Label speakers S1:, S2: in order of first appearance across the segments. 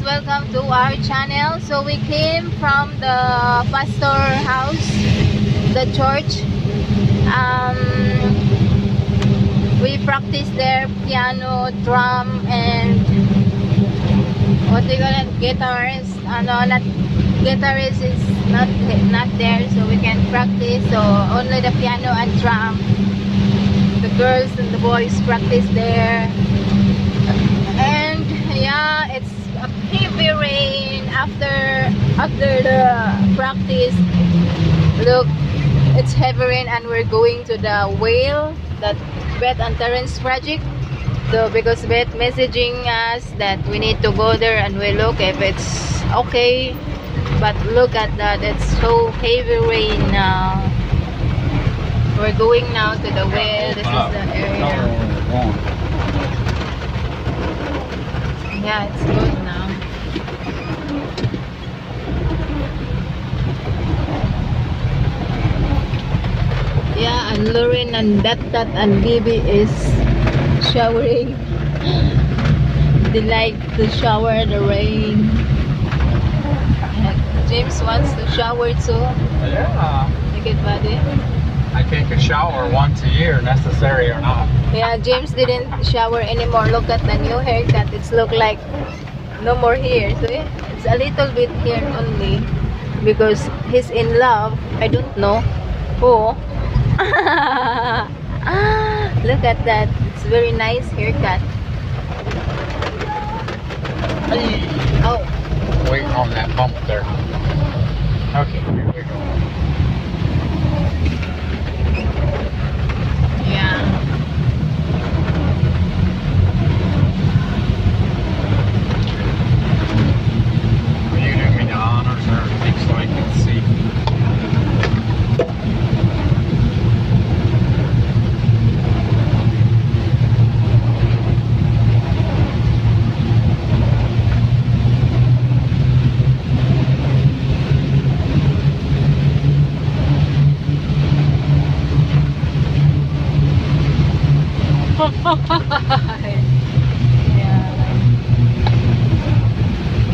S1: welcome to our channel. So we came from the pastor house, the church. We practice there piano, drum, and what do you call it? Guitars. No, not guitarist is not there, so we can practice. So only the piano and drum. The girls and the boys practice there. And yeah, it's a heavy rain after the practice. Look, it's heavy rain, and we're going to the whale, that Beth and Terence project. So because Beth messaging us that we need to go there, and we look if it's okay. But look at that, it's so heavy rain now. We're going now to the whale. This is the area. Yeah, it's good now. Yeah, and Lauren and Dat and Bibi is showering. They like to shower the rain. And James wants to shower too.
S2: Yeah.
S1: Look at buddy.
S2: I take a shower once a year, necessary or not.
S1: Yeah, James didn't shower anymore. Look at the new haircut. It's look like no more hair. So it's a little bit here only because he's in love. I don't know who. Look at that. It's very nice haircut.
S2: Hey.
S1: Oh,
S2: Wait on that bump there. Okay, here we go.
S1: yeah.
S2: Will you do me the honors or everything so I can see?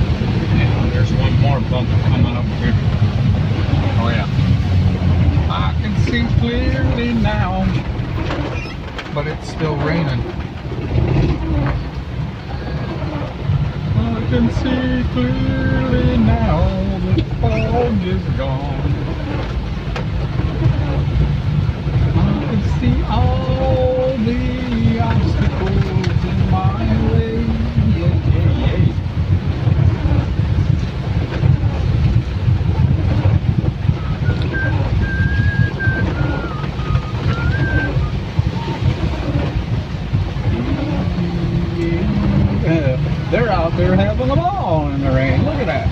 S2: Yeah, there's one more bump coming up here. Oh yeah. I can see clearly now, but it's still raining. I can see clearly now, the fog is gone. I can see all the obstacles in my way. Yeah, yeah, yeah. They're out there having a ball in the rain. Look at that.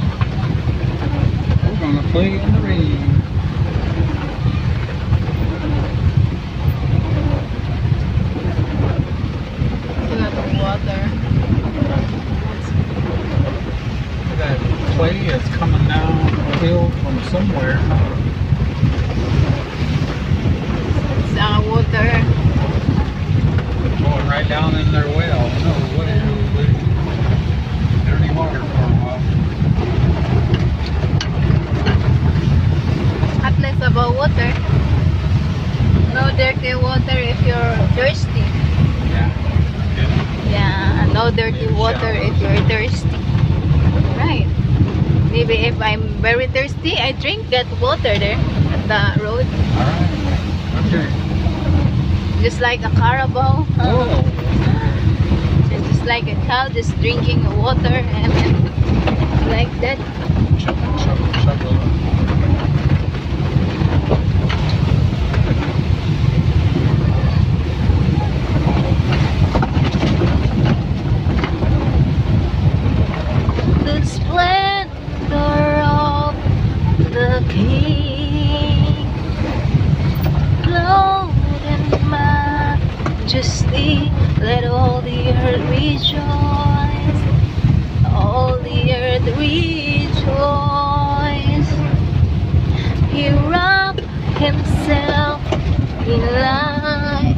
S2: We're gonna play in the rain.
S1: Look at the water.
S2: That clay is coming down the hill from somewhere.
S1: It's water.
S2: Going right down in their well. No, what is it? Dirty water for a while.
S1: At least about water. No dirty water if you're thirsty.
S2: Yeah.
S1: Yeah, no dirty water if you're thirsty. Right. Maybe if I'm very thirsty, I drink that water there at the road.
S2: Alright. Okay.
S1: Just like a Carabao.
S2: Whoa.
S1: It's just like a cow just drinking water and like that.
S2: Chuckle, chuckle, chuckle.
S1: The splendor of the King, clothed in majesty, let all the earth rejoice, all the earth rejoice. He wrapped himself in light.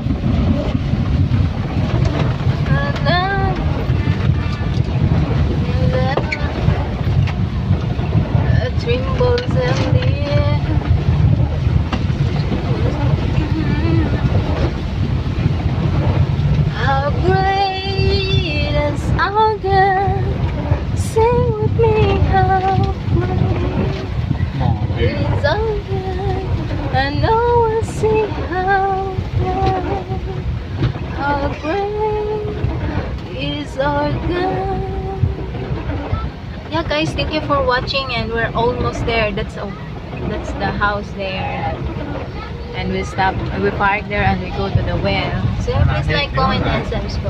S1: I know I see how great is our God. Yeah, guys, thank you for watching, and we're almost there. That's the house there, and we park there and we go to the well. So please like, comment, and subscribe.